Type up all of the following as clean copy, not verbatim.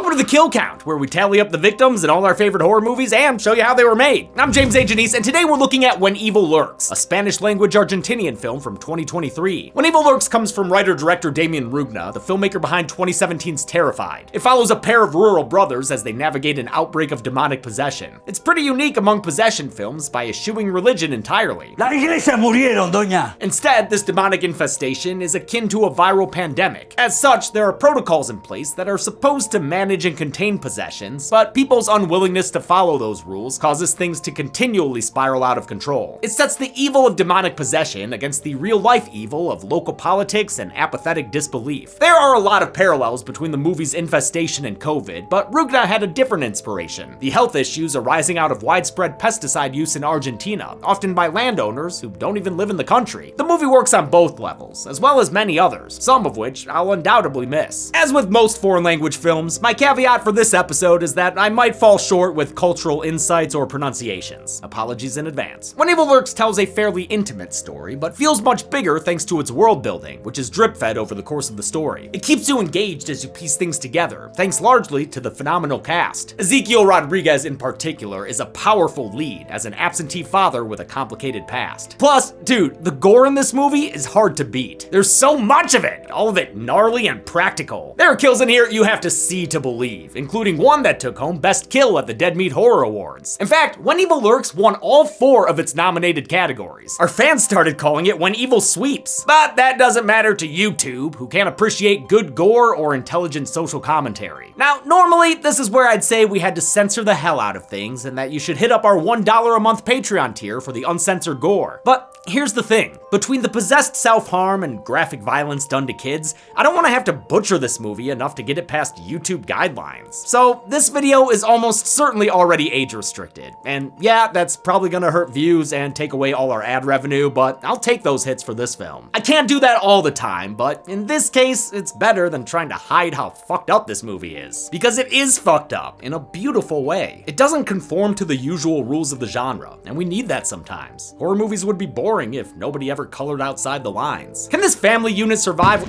Welcome to the Kill Count, where we tally up the victims in all our favorite horror movies and show you how they were made. I'm James A. Janice, and today we're looking at When Evil Lurks, a Spanish-language Argentinian film from 2023. When Evil Lurks comes from writer-director Damien Rugna, the filmmaker behind 2017's Terrified. It follows a pair of rural brothers as they navigate an outbreak of demonic possession. It's pretty unique among possession films by eschewing religion entirely. La iglesia murieron, doña! Instead, this demonic infestation is akin to a viral pandemic. As such, there are protocols in place that are supposed to manage and contain possessions, but people's unwillingness to follow those rules causes things to continually spiral out of control. It sets the evil of demonic possession against the real-life evil of local politics and apathetic disbelief. There are a lot of parallels between the movie's infestation and COVID, but Rugna had a different inspiration: the health issues arising out of widespread pesticide use in Argentina, often by landowners who don't even live in the country. The movie works on both levels, as well as many others, some of which I'll undoubtedly miss. As with most foreign language films, my caveat for this episode is that I might fall short with cultural insights or pronunciations. Apologies in advance. When Evil Lurks tells a fairly intimate story, but feels much bigger thanks to its world building, which is drip-fed over the course of the story. It keeps you engaged as you piece things together, thanks largely to the phenomenal cast. Ezequiel Rodriguez in particular is a powerful lead as an absentee father with a complicated past. Plus, dude, the gore in this movie is hard to beat. There's so much of it, all of it gnarly and practical. There are kills in here you have to see to believe, including one that took home Best Kill at the Dead Meat Horror Awards. In fact, When Evil Lurks won all 4 of its nominated categories. Our fans started calling it When Evil Sweeps. But that doesn't matter to YouTube, who can't appreciate good gore or intelligent social commentary. Now, normally, this is where I'd say we had to censor the hell out of things and that you should hit up our $1 a month Patreon tier for the uncensored gore. But here's the thing. Between the possessed self-harm and graphic violence done to kids, I don't want to have to butcher this movie enough to get it past YouTube guidelines. So this video is almost certainly already age restricted. And yeah, that's probably gonna hurt views and take away all our ad revenue, but I'll take those hits for this film. I can't do that all the time, but in this case, it's better than trying to hide how fucked up this movie is. Because it is fucked up in a beautiful way. It doesn't conform to the usual rules of the genre, and we need that sometimes. Horror movies would be boring if nobody ever colored outside the lines. Can this family unit survive?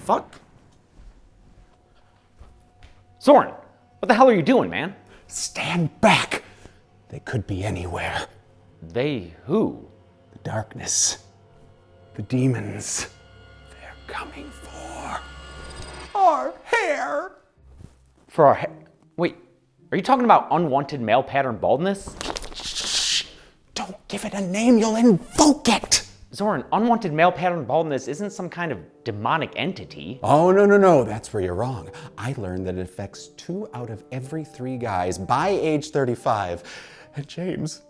Fuck? Soren, what the hell are you doing, man? Stand back. They could be anywhere. They who? The darkness. The demons. They're coming for our hair. For our hair? Wait, are you talking about unwanted male pattern baldness? Shh. Don't give it a name, you'll invoke it. Zoran, unwanted male pattern baldness isn't some kind of demonic entity. Oh, no, that's where you're wrong. I learned that it affects 2 out of every 3 guys by age 35. And James,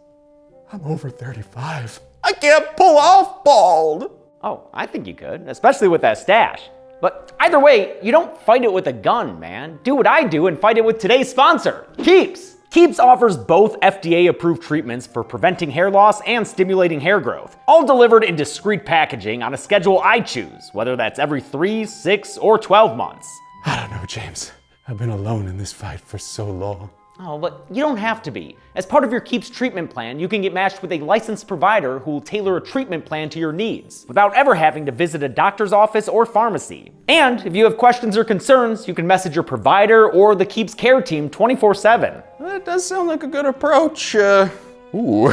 I'm over 35. I can't pull off bald. Oh, I think you could, especially with that stash. But either way, you don't fight it with a gun, man. Do what I do and fight it with today's sponsor, Keeps. Keeps offers both FDA-approved treatments for preventing hair loss and stimulating hair growth, all delivered in discreet packaging on a schedule I choose, whether that's every 3, 6, or 12 months. I don't know, James. I've been alone in this fight for so long. Oh, but you don't have to be. As part of your Keeps treatment plan, you can get matched with a licensed provider who will tailor a treatment plan to your needs, without ever having to visit a doctor's office or pharmacy. And if you have questions or concerns, you can message your provider or the Keeps care team 24/7. That does sound like a good approach. Ooh,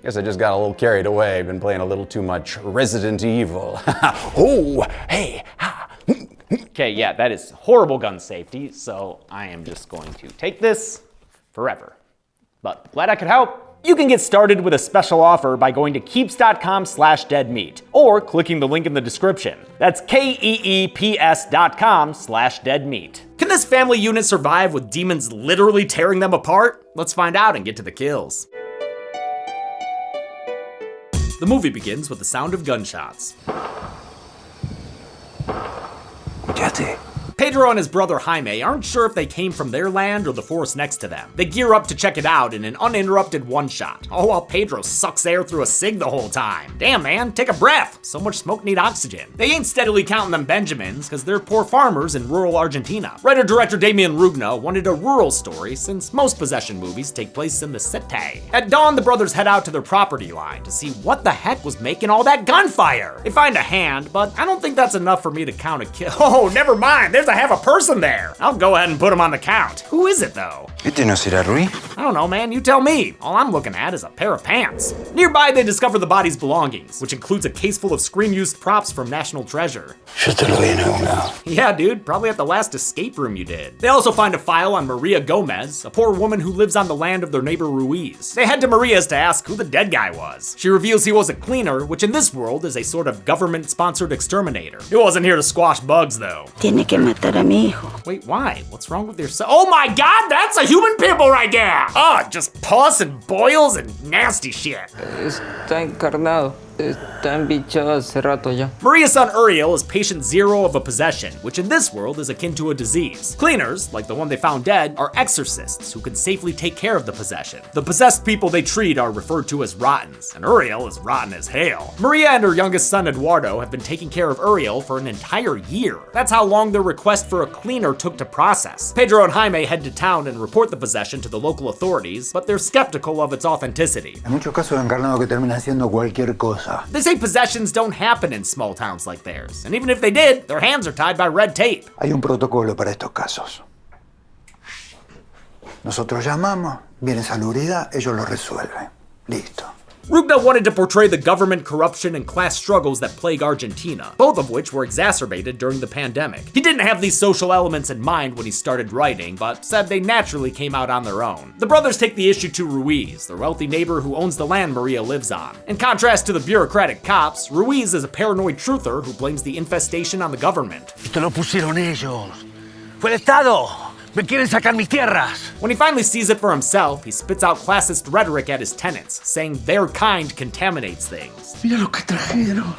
guess I just got a little carried away. Been playing a little too much Resident Evil. Oh, hey, ha. Okay, yeah, that is horrible gun safety, so I am just going to take this forever. But glad I could help. You can get started with a special offer by going to keeps.com/deadmeat or clicking the link in the description. That's keeps.com/deadmeat. Can this family unit survive with demons literally tearing them apart? Let's find out and get to the kills. The movie begins with the sound of gunshots. Pedro and his brother Jaime aren't sure if they came from their land or the forest next to them. They gear up to check it out in an uninterrupted one-shot, all while Pedro sucks air through a cig the whole time. Damn, man, take a breath. So much smoke need oxygen. They ain't steadily counting them Benjamins, because they're poor farmers in rural Argentina. Writer-director Damien Rugna wanted a rural story, since most possession movies take place in the city. At dawn, the brothers head out to their property line to see what the heck was making all that gunfire. They find a hand, but I don't think that's enough for me to count a kill. Oh, never mind, there's a have a person there. I'll go ahead and put him on the count. Who is it though? ¿Este no será Rui? I don't know, man, you tell me. All I'm looking at is a pair of pants. Nearby, they discover the body's belongings, which includes a case full of screen-used props from National Treasure. Yo te lo di now. Yeah, dude, probably at the last escape room you did. They also find a file on Maria Gomez, a poor woman who lives on the land of their neighbor Ruiz. They head to Maria's to ask who the dead guy was. She reveals he was a cleaner, which in this world is a sort of government-sponsored exterminator. He wasn't here to squash bugs, though. Tiene que matar a mi hijo. Wait, why? What's wrong with your son? Oh my god, that's a human pimple right there! Oh, just pus and boils and nasty shit. Está encarnado. Está embichado hace rato ya. Maria's son Uriel is patient zero of a possession, which in this world is akin to a disease. Cleaners, like the one they found dead, are exorcists who can safely take care of the possession. The possessed people they treat are referred to as rottens, and Uriel is rotten as hell. Maria and her youngest son Eduardo have been taking care of Uriel for an entire year. That's how long their request for a cleaner took to process. Pedro and Jaime head to town and report the possession to the local authorities, but they're skeptical of its authenticity. Hay muchos casos de encarnado que terminan haciendo cualquier cosa. They say possessions don't happen in small towns like theirs, and even if they did, their hands are tied by red tape. Hay un protocolo para estos casos. Nosotros llamamos, viene salubridad, ellos lo resuelven. Listo. Rubna wanted to portray the government corruption and class struggles that plague Argentina, both of which were exacerbated during the pandemic. He didn't have these social elements in mind when he started writing, but said they naturally came out on their own. The brothers take the issue to Ruiz, the wealthy neighbor who owns the land Maria lives on. In contrast to the bureaucratic cops, Ruiz is a paranoid truther who blames the infestation on the government. Esto lo pusieron ellos. Fue el Estado. Me quieren sacar mis tierras. When he finally sees it for himself, he spits out classist rhetoric at his tenants, saying their kind contaminates things. Mira lo que trajeron.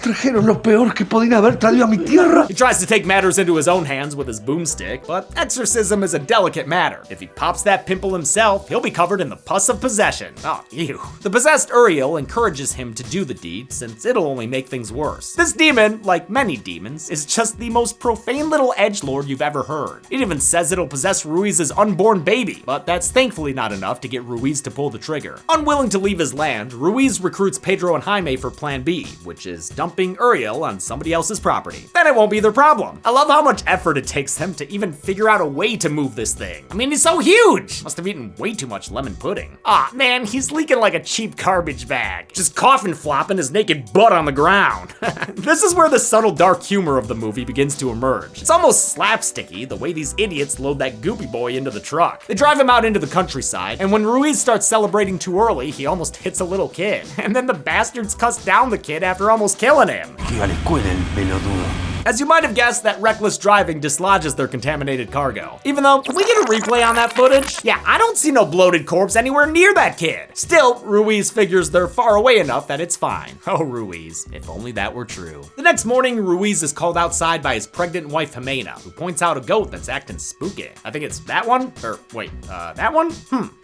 Trajeron lo peor que podían haber traído a mi tierra. He tries to take matters into his own hands with his boomstick, but exorcism is a delicate matter. If he pops that pimple himself, he'll be covered in the pus of possession. Oh, ew. The possessed Uriel encourages him to do the deed, since it'll only make things worse. This demon, like many demons, is just the most profane little edgelord you've ever heard. It even says it'll possess Ruiz's unborn baby, but that's thankfully not enough to get Ruiz to pull the trigger. Unwilling to leave his land, Ruiz recruits Pedro and Jaime for Plan B, which is dumping Uriel on somebody else's property. Then it won't be their problem. I love how much effort it takes them to even figure out a way to move this thing. I mean, he's so huge. Must have eaten way too much lemon pudding. Ah, man, he's leaking like a cheap garbage bag. Just coffin flopping his naked butt on the ground. This is where the subtle dark humor of the movie begins to emerge. It's almost slapsticky the way these idiots load that goopy boy into the truck. They drive him out into the countryside, and when Ruiz starts celebrating too early, he almost hits a little kid. And then the bastards cuss down the kid after almost killing him. Que iba a la escuela el pelotudo. As you might have guessed, that reckless driving dislodges their contaminated cargo. Even though, can we get a replay on that footage? Yeah, I don't see no bloated corpse anywhere near that kid. Still, Ruiz figures they're far away enough that it's fine. Oh, Ruiz, if only that were true. The next morning, Ruiz is called outside by his pregnant wife, Jimena, who points out a goat that's acting spooky. I think it's that one? Or wait, that one?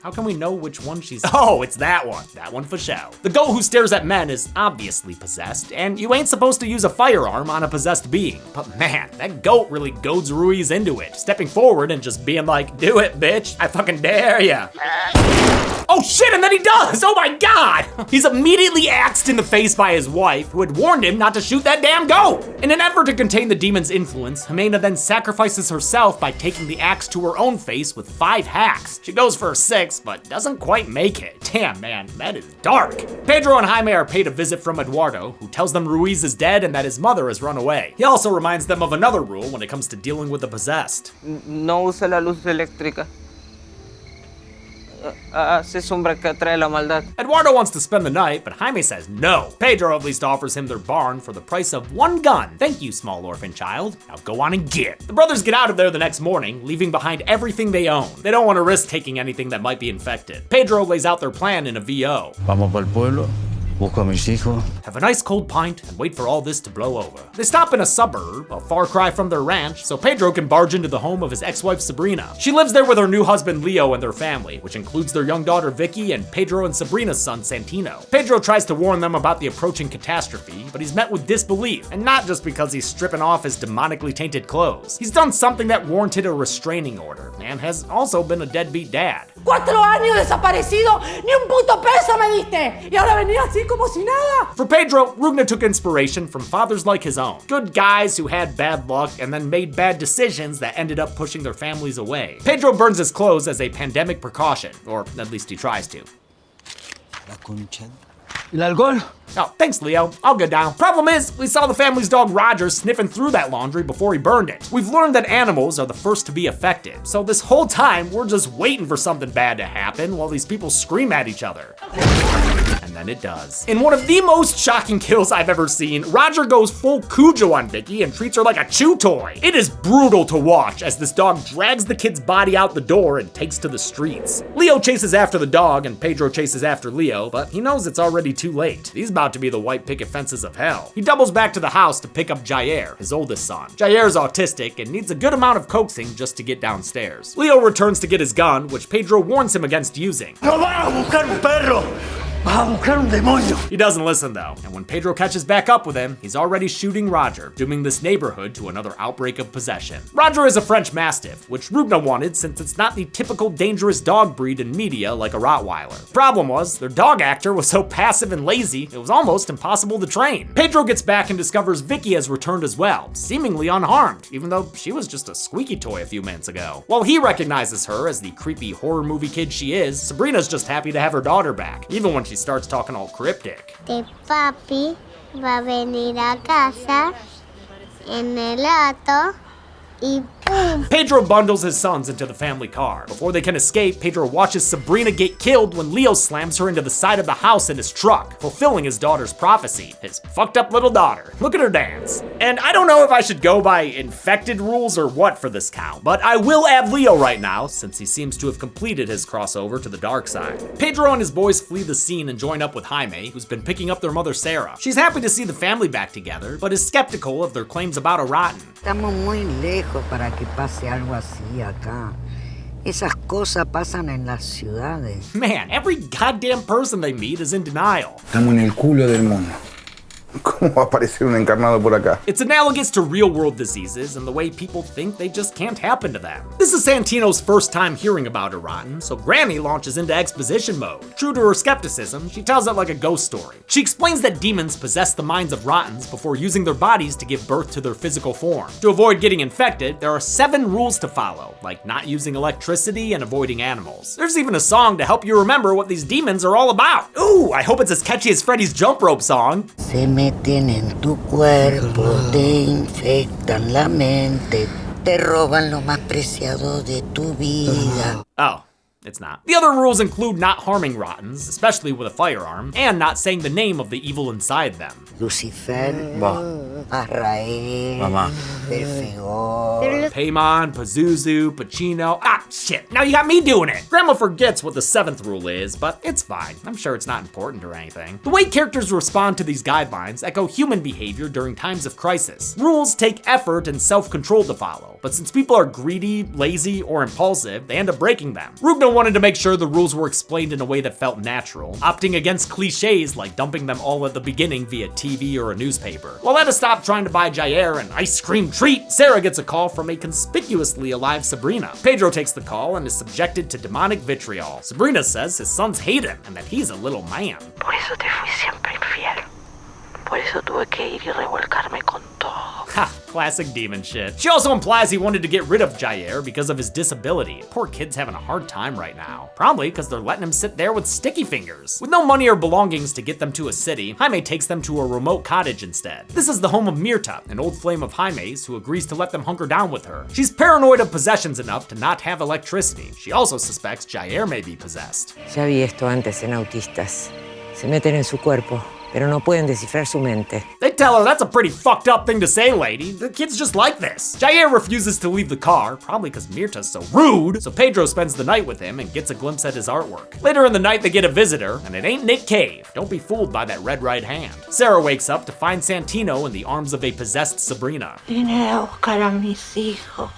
How can we know which one she's... Oh, it's that one. That one for show. The goat who stares at men is obviously possessed, and you ain't supposed to use a firearm on a possessed being. But man, that goat really goads Ruiz into it, stepping forward and just being like, do it, bitch, I fucking dare ya. Oh shit, and then he does! Oh my god! He's immediately axed in the face by his wife, who had warned him not to shoot that damn goat! In an effort to contain the demon's influence, Jimena then sacrifices herself by taking the axe to her own face with 5 hacks. She goes for a 6, but doesn't quite make it. Damn, man, that is dark. Pedro and Jaime are paid a visit from Eduardo, who tells them Ruiz is dead and that his mother has run away. He also reminds them of another rule when it comes to dealing with the possessed. No usa la luz eléctrica. Hace sombra que atrae la maldad. Eduardo wants to spend the night, but Jaime says no. Pedro at least offers him their barn for the price of 1 gun. Thank you, small orphan child. Now go on and get. The brothers get out of there the next morning, leaving behind everything they own. They don't want to risk taking anything that might be infected. Pedro lays out their plan in a VO. Vamos para el pueblo. Busco a mis hijos. Have a nice cold pint and wait for all this to blow over. They stop in a suburb, a far cry from their ranch, so Pedro can barge into the home of his ex-wife Sabrina. She lives there with her new husband Leo and their family, which includes their young daughter Vicky and Pedro and Sabrina's son Santino. Pedro tries to warn them about the approaching catastrophe, but he's met with disbelief, and not just because he's stripping off his demonically tainted clothes. He's done something that warranted a restraining order, and has also been a deadbeat dad. 4 años desaparecido, ni un puto peso me diste. Y ahora venía así como si nada. For Pedro, Rugna took inspiration from fathers like his own. Good guys who had bad luck and then made bad decisions that ended up pushing their families away. Pedro burns his clothes as a pandemic precaution, or at least he tries to. La concha. ¿El alcohol? Oh, thanks, Leo. I'll go down. Problem is, we saw the family's dog Roger sniffing through that laundry before he burned it. We've learned that animals are the first to be affected, so this whole time, we're just waiting for something bad to happen while these people scream at each other. And then it does. In one of the most shocking kills I've ever seen, Roger goes full Cujo on Vicky and treats her like a chew toy. It is brutal to watch as this dog drags the kid's body out the door and takes to the streets. Leo chases after the dog and Pedro chases after Leo, but he knows it's already too late. He's about to be the white picket fences of hell. He doubles back to the house to pick up Jair, his oldest son. Jair's autistic and needs a good amount of coaxing just to get downstairs. Leo returns to get his gun, which Pedro warns him against using. ¡No van a buscar un perro! ¡Vas a buscar un demonio! He doesn't listen though, and when Pedro catches back up with him, he's already shooting Roger, dooming this neighborhood to another outbreak of possession. Roger is a French Mastiff, which Rugna wanted since it's not the typical dangerous dog breed in media like a Rottweiler. Problem was, their dog actor was so passive and lazy, it was almost impossible to train. Pedro gets back and discovers Vicky has returned as well, seemingly unharmed, even though she was just a squeaky toy a few minutes ago. While he recognizes her as the creepy horror movie kid she is, Sabrina's just happy to have her daughter back, even when she starts talking all cryptic. De papi va a venir a casa en el auto y boom. Pedro bundles his sons into the family car. Before they can escape, Pedro watches Sabrina get killed when Leo slams her into the side of the house in his truck, fulfilling his daughter's prophecy, his fucked up little daughter. Look at her dance. And I don't know if I should go by infected rules or what for this count, but I will add Leo right now, since he seems to have completed his crossover to the dark side. Pedro and his boys flee the scene and join up with Jaime, who's been picking up their mother Sarah. She's happy to see the family back together, but is skeptical of their claims about a rotten. Estamos muy lejos para que pase algo así acá. Esas cosas pasan en las ciudades. Man, every goddamn person they meet is in denial. Estamos en el culo del mundo. ¿Cómo va a aparecer un encarnado por acá? It's analogous to real-world diseases and the way people think they just can't happen to them. This is Santino's first time hearing about a rotten, so Granny launches into exposition mode. True to her skepticism, she tells it like a ghost story. She explains that demons possess the minds of rottens before using their bodies to give birth to their physical form. To avoid getting infected, there are 7 rules to follow, like not using electricity and avoiding animals. There's even a song to help you remember what these demons are all about. Ooh, I hope it's as catchy as Freddy's Jump Rope song. Se meten en tu cuerpo, te infectan la mente, te roban lo más preciado de tu vida. Oh. It's not. The other rules include not harming rottens, especially with a firearm, and not saying the name of the evil inside them. Lucifer, Azrael, Belfegor, Paimon, Pazuzu, Pacino. Ah, shit, now you got me doing it. Grandma forgets what the 7th rule is, but it's fine. I'm sure it's not important or anything. The way characters respond to these guidelines echo human behavior during times of crisis. Rules take effort and self-control to follow, but since people are greedy, lazy, or impulsive, they end up breaking them. Rugna wanted to make sure the rules were explained in a way that felt natural, opting against cliches like dumping them all at the beginning via TV or a newspaper. While Etta stopped trying to buy Jair an ice cream treat, Sarah gets a call from a conspicuously alive Sabrina. Pedro takes the call and is subjected to demonic vitriol. Sabrina says his sons hate him and that he's a little man. Por eso te fui siempre infiel. Por eso tuve que ir y revolcarme con todo. Ha, classic demon shit. She also implies he wanted to get rid of Jair because of his disability. Poor kid's having a hard time right now. Probably because they're letting him sit there with sticky fingers. With no money or belongings to get them to a city, Jaime takes them to a remote cottage instead. This is the home of Mirta, an old flame of Jaime's who agrees to let them hunker down with her. She's paranoid of possessions enough to not have electricity. She also suspects Jair may be possessed. Ya vi esto antes en autistas. Se meten en su cuerpo, pero no pueden descifrar su mente. They tell her that's a pretty fucked up thing to say, lady. The kid's just like this. Jair refuses to leave the car, probably because Mirta's so rude, so Pedro spends the night with him and gets a glimpse at his artwork. Later in the night, they get a visitor, and it ain't Nick Cave. Don't be fooled by that red right hand. Sarah wakes up to find Santino in the arms of a possessed Sabrina. Vine a buscar a mis hijos.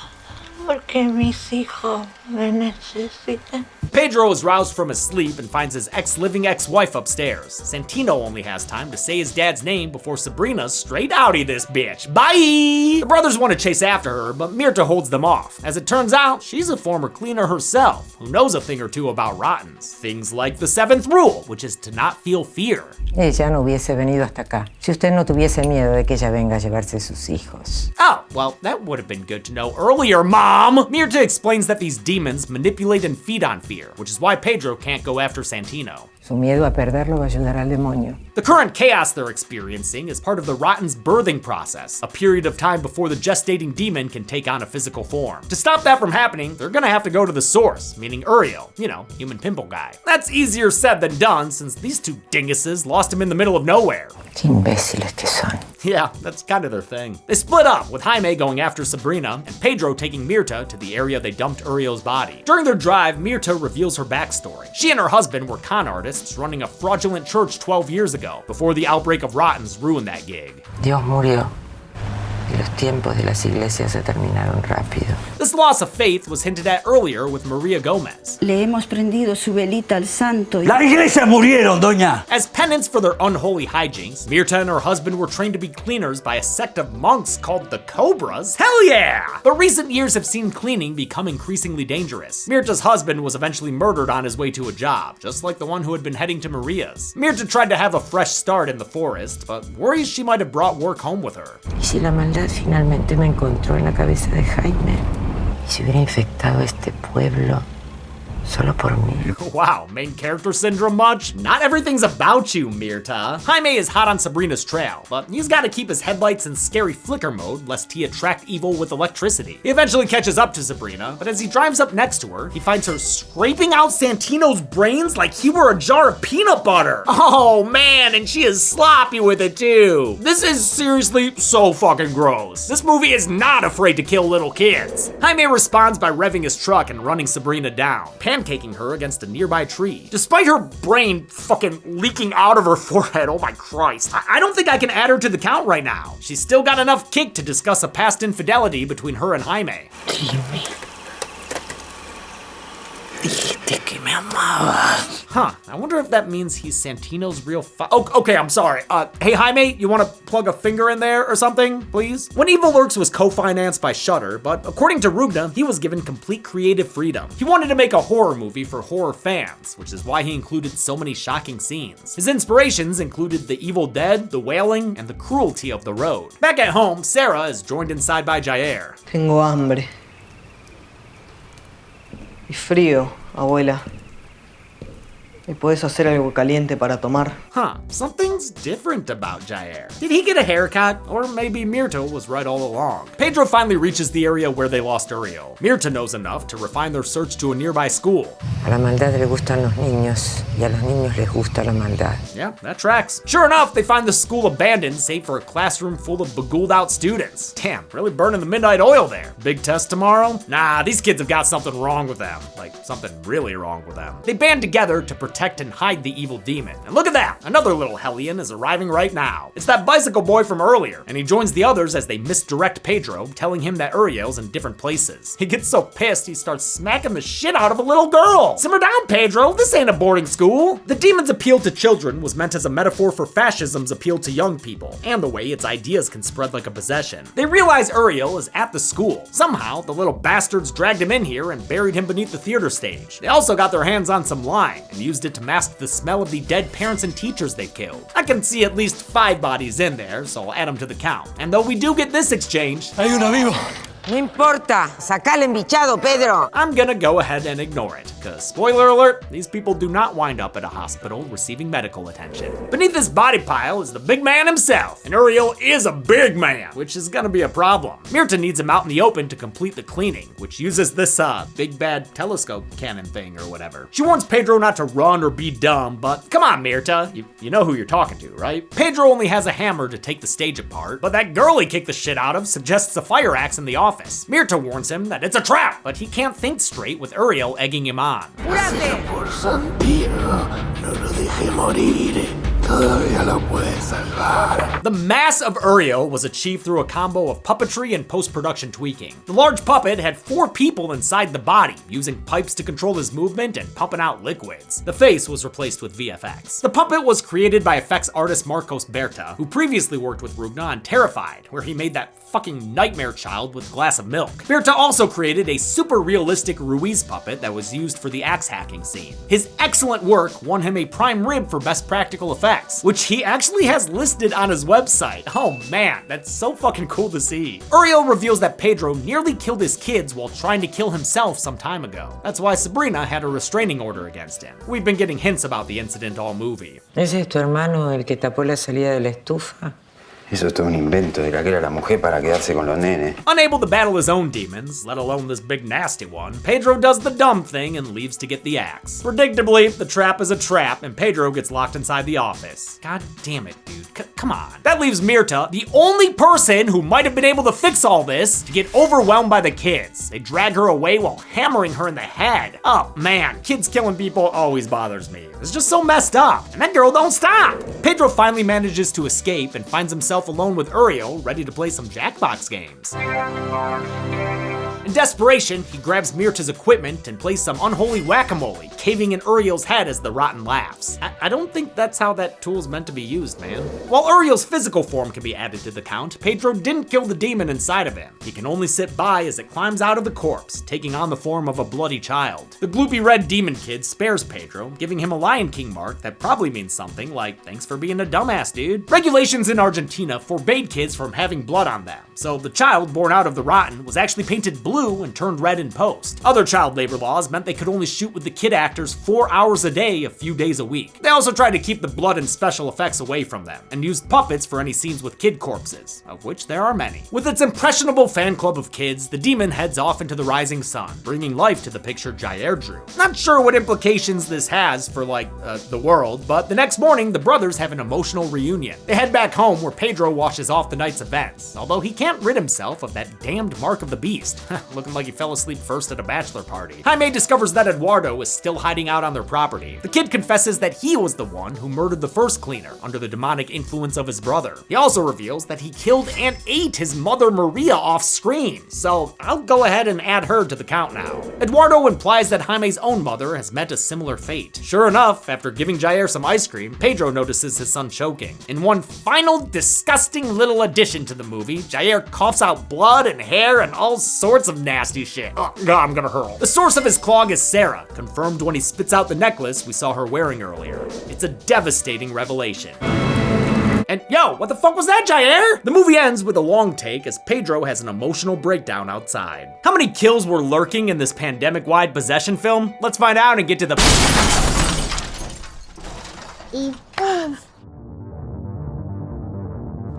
Porque mis hijos me necesitan. Pedro is roused from his sleep and finds his ex-living ex-wife upstairs. Santino only has time to say his dad's name before Sabrina straight outie this bitch. Bye! The brothers want to chase after her, but Mirta holds them off. As it turns out, she's a former cleaner herself, who knows a thing or two about rottens. Things like the 7th rule, which is to not feel fear. Ella no hubiese venido hasta acá si usted no tuviese miedo de que ella venga a llevarse sus hijos. Oh, well, that would have been good to know earlier, Mom! Mirta explains that these demons manipulate and feed on fear, which is why Pedro can't go after Santino. Su miedo a perderlo va a ayudar al demonio. The current chaos they're experiencing is part of the Rotten's birthing process, a period of time before the gestating demon can take on a physical form. To stop that from happening, they're gonna have to go to the source, meaning Uriel, you know, human pimple guy. That's easier said than done, since these two dinguses lost him in the middle of nowhere. Qué imbéciles que son. Yeah, that's kind of their thing. They split up, with Jaime going after Sabrina, and Pedro taking Mirta to the area they dumped Uriel's body. During their drive, Mirta reveals her backstory. She and her husband were con artists running a fraudulent church 12 years ago, before the outbreak of Rottens ruined that gig. Dios murió. Y los tiempos de las iglesias se terminaron rápido. This loss of faith was hinted at earlier with Maria Gomez. Le hemos prendido su velita al santo. ¡Las iglesias murieron, doña! As penance for their unholy hijinks, Mirta and her husband were trained to be cleaners by a sect of monks called the Cobras. Hell yeah! But recent years have seen cleaning become increasingly dangerous. Mirta's husband was eventually murdered on his way to a job, just like the one who had been heading to Maria's. Mirta tried to have a fresh start in the forest, but worries she might have brought work home with her. ¿Y si la maldad finalmente me encontró en la cabeza de Jaime? ¿Y si hubiera infectado este pueblo solo por mí? Wow, main character syndrome much? Not everything's about you, Mirta. Jaime is hot on Sabrina's trail, but he's gotta keep his headlights in scary flicker mode lest he attract evil with electricity. He eventually catches up to Sabrina, but as he drives up next to her, he finds her scraping out Santino's brains like he were a jar of peanut butter. Oh man, and she is sloppy with it too. This is seriously so fucking gross. This movie is not afraid to kill little kids. Jaime responds by revving his truck and running Sabrina down, pancaking her against a nearby tree. Despite her brain fucking leaking out of her forehead, oh my Christ. I don't think I can add her to the count right now. She's still got enough kick to discuss a past infidelity between her and Jaime. Dijiste que me amabas. Huh, I wonder if that means he's Santino's real okay, I'm sorry. Hey Jaime, you wanna plug a finger in there or something, please? When Evil Lurks was co-financed by Shudder, but according to Rugna, he was given complete creative freedom. He wanted to make a horror movie for horror fans, which is why he included so many shocking scenes. His inspirations included The Evil Dead, The Wailing, and the cruelty of the road. Back at home, Sarah is joined inside by Jair. Tengo hambre. Y frío, abuela. ¿Me puedes hacer algo caliente para tomar? Huh, something's different about Jair. Did he get a haircut? Or maybe Mirta was right all along. Pedro finally reaches the area where they lost Uriel. Mirta knows enough to refine their search to a nearby school. A la maldad le gustan los niños, y a los niños les gusta la maldad. Yeah, that tracks. Sure enough, they find the school abandoned, save for a classroom full of beguiled out students. Damn, really burning the midnight oil there. Big test tomorrow? Nah, these kids have got something wrong with them. Like, something really wrong with them. They band together to protect and hide the evil demon. And look at that, another little hellion is arriving right now. It's that bicycle boy from earlier, and he joins the others as they misdirect Pedro, telling him that Uriel's in different places. He gets so pissed, he starts smacking the shit out of a little girl. Simmer down, Pedro, this ain't a boarding school. The demon's appeal to children was meant as a metaphor for fascism's appeal to young people, and the way its ideas can spread like a possession. They realize Uriel is at the school. Somehow, the little bastards dragged him in here and buried him beneath the theater stage. They also got their hands on some lime, and used it to mask the smell of the dead parents and teachers they've killed. I can see at least 5 bodies in there, so I'll add them to the count. And though we do get this exchange, Hay uno vivo. No importa, sacá al embichado, Pedro. I'm gonna go ahead and ignore it, cause spoiler alert, these people do not wind up at a hospital receiving medical attention. Beneath this body pile is the big man himself, and Uriel is a big man, which is gonna be a problem. Mirta needs him out in the open to complete the cleaning, which uses this big bad telescope cannon thing or whatever. She warns Pedro not to run or be dumb, but come on Mirta, you know who you're talking to, right? Pedro only has a hammer to take the stage apart, but that girl he kicked the shit out of suggests a fire axe in the office. Mirta warns him that it's a trap, but he can't think straight with Uriel egging him on. Por San Diego, no lo deje morir. todavía lo puedes salvar. The mass of Uriel was achieved through a combo of puppetry and post-production tweaking. The large puppet had 4 people inside the body, using pipes to control his movement and pumping out liquids. The face was replaced with VFX. The puppet was created by effects artist Marcos Berta, who previously worked with Rugna on Terrified, where he made that fucking nightmare child with a glass of milk. Berta also created a super realistic Ruiz puppet that was used for the axe hacking scene. His excellent work won him a prime rib for best practical effects, which he actually has listed on his website. Oh man, that's so fucking cool to see. Uriel reveals that Pedro nearly killed his kids while trying to kill himself some time ago. That's why Sabrina had a restraining order against him. We've been getting hints about the incident all movie. ¿Ese es tu hermano el que tapó la salida de la estufa? Eso es todo un invento de la que era la mujer para quedarse con los nenes. Unable to battle his own demons, let alone this big nasty one, Pedro does the dumb thing and leaves to get the axe. Predictably, the trap is a trap and Pedro gets locked inside the office. God damn it, dude. Come on. That leaves Mirta, the only person who might have been able to fix all this, to get overwhelmed by the kids. They drag her away while hammering her in the head. Oh man, kids killing people always bothers me. It's just so messed up, and that girl don't stop. Pedro finally manages to escape and finds himself alone with Uriel, ready to play some Jackbox games. In desperation, he grabs Mirta's equipment and plays some unholy whack-a-mole, caving in Uriel's head as the Rotten laughs. I don't think that's how that tool's meant to be used, man. While Uriel's physical form can be added to the count, Pedro didn't kill the demon inside of him. He can only sit by as it climbs out of the corpse, taking on the form of a bloody child. The gloopy red demon kid spares Pedro, giving him a Lion King mark that probably means something like, thanks for being a dumbass, dude. Regulations in Argentina forbade kids from having blood on them, so the child born out of the Rotten was actually painted blue and turned red in post. Other child labor laws meant they could only shoot with the kid actors 4 hours a day, a few days a week. They also tried to keep the blood and special effects away from them, and used puppets for any scenes with kid corpses, of which there are many. With its impressionable fan club of kids, the demon heads off into the rising sun, bringing life to the picture Jair drew. Not sure what implications this has for, the world, but the next morning, the brothers have an emotional reunion. They head back home where Pedro washes off the night's events, although he can't rid himself of that damned mark of the beast, looking like he fell asleep first at a bachelor party. Jaime discovers that Eduardo is still hiding out on their property. The kid confesses that he was the one who murdered the first cleaner under the demonic influence of his brother. He also reveals that he killed and ate his mother Maria off screen, so I'll go ahead and add her to the count now. Eduardo implies that Jaime's own mother has met a similar fate. Sure enough, after giving Jair some ice cream, Pedro notices his son choking. In one final disgusting little addition to the movie, Jair coughs out blood and hair and all sorts of nasty shit. Oh god, I'm gonna hurl. The source of his clog is Sarah, confirmed when he spits out the necklace we saw her wearing earlier. It's a devastating revelation. And yo, what the fuck was that, Jair? The movie ends with a long take as Pedro has an emotional breakdown outside. How many kills were lurking in this pandemic-wide possession film? Let's find out and get to the... Y boom.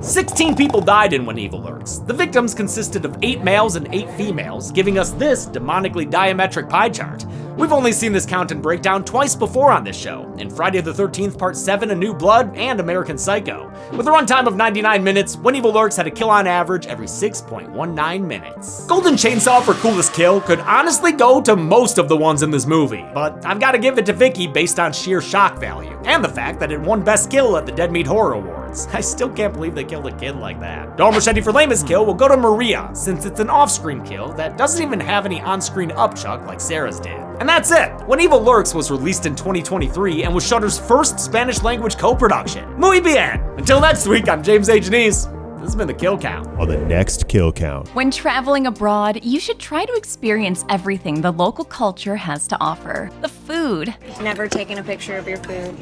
16 people died in When Evil Lurks. The victims consisted of 8 males and 8 females, giving us this demonically diametric pie chart. We've only seen this count and breakdown twice before on this show, in Friday the 13th Part 7, A New Blood, and American Psycho. With a runtime of 99 minutes, When Evil Lurks had a kill on average every 6.19 minutes. Golden Chainsaw for coolest kill could honestly go to most of the ones in this movie, but I've got to give it to Vicky based on sheer shock value, and the fact that it won Best Kill at the Dead Meat Horror Awards. I still can't believe they killed a kid like that. Dom Machete for lamest kill will go to Maria, since it's an off-screen kill that doesn't even have any on-screen upchuck like Sarah's did. And that's it! When Evil Lurks was released in 2023 and was Shudder's first Spanish-language co-production. Muy bien! Until next week, I'm James H. Neese. This has been the Kill Count. On the next Kill Count. When traveling abroad, you should try to experience everything the local culture has to offer. The food. Never taken a picture of your food.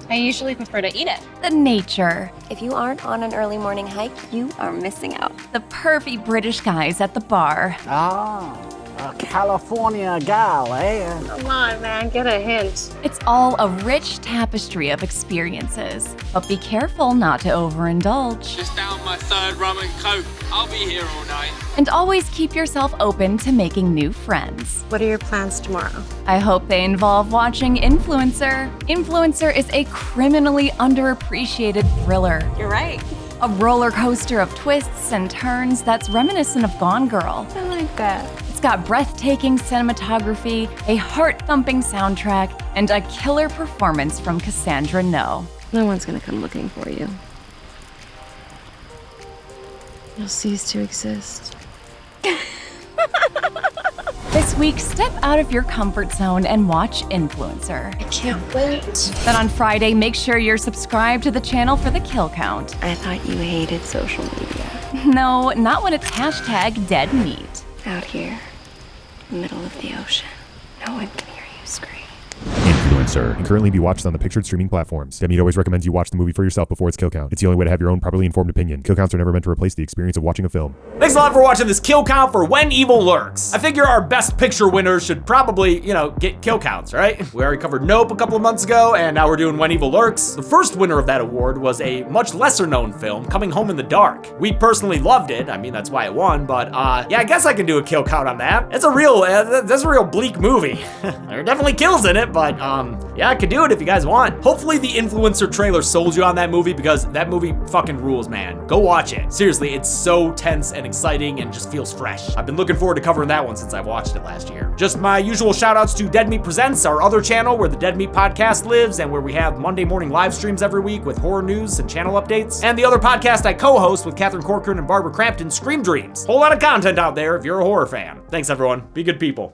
I usually prefer to eat it. The nature. If you aren't on an early morning hike, you are missing out. The pervy British guys at the bar. Ah, a California gal, eh? Come on, man, get a hint. It's all a rich tapestry of experiences. But be careful not to overindulge. Just down my 3rd rum and coke. I'll be here all night. And always keep yourself open to making new friends. What are your plans tomorrow? I hope they involve watching Influencer. Influencer is a criminally underappreciated thriller. You're right. A roller coaster of twists and turns that's reminiscent of Gone Girl. I like that. It's got breathtaking cinematography, a heart-thumping soundtrack, and a killer performance from Cassandra No. No one's gonna come looking for you. You'll cease to exist. This week, step out of your comfort zone and watch Influencer. I can't wait. Then on Friday, make sure you're subscribed to the channel for the kill count. I thought you hated social media. No, not when it's hashtag dead meat. Out here, in the middle of the ocean, no one can hear you scream. Influencer can currently be watched on the pictured streaming platforms. Demi always recommends you watch the movie for yourself before its kill count. It's the only way to have your own properly informed opinion. Kill counts are never meant to replace the experience of watching a film. Thanks a lot for watching this kill count for When Evil Lurks. I figure our best picture winners should probably, get kill counts, right? We already covered Nope a couple of months ago, and now we're doing When Evil Lurks. The first winner of that award was a much lesser known film, Coming Home in the Dark. We personally loved it. I mean, that's why it won, but yeah, I guess I can do a kill count on that. It's a real, that's a real bleak movie. There are definitely kills in it, but yeah, I could do it if you guys want. Hopefully the Influencer trailer sold you on that movie, because that movie fucking rules, man. Go watch it. Seriously, it's so tense and exciting and just feels fresh. I've been looking forward to covering that one since I watched it last year. Just my usual shout outs to Dead Meat Presents, our other channel where the Dead Meat podcast lives and where we have Monday morning live streams every week with horror news and channel updates. And the other podcast I co-host with Catherine Corcoran and Barbara Crampton, Scream Dreams. Whole lot of content out there if you're a horror fan. Thanks everyone. Be good people.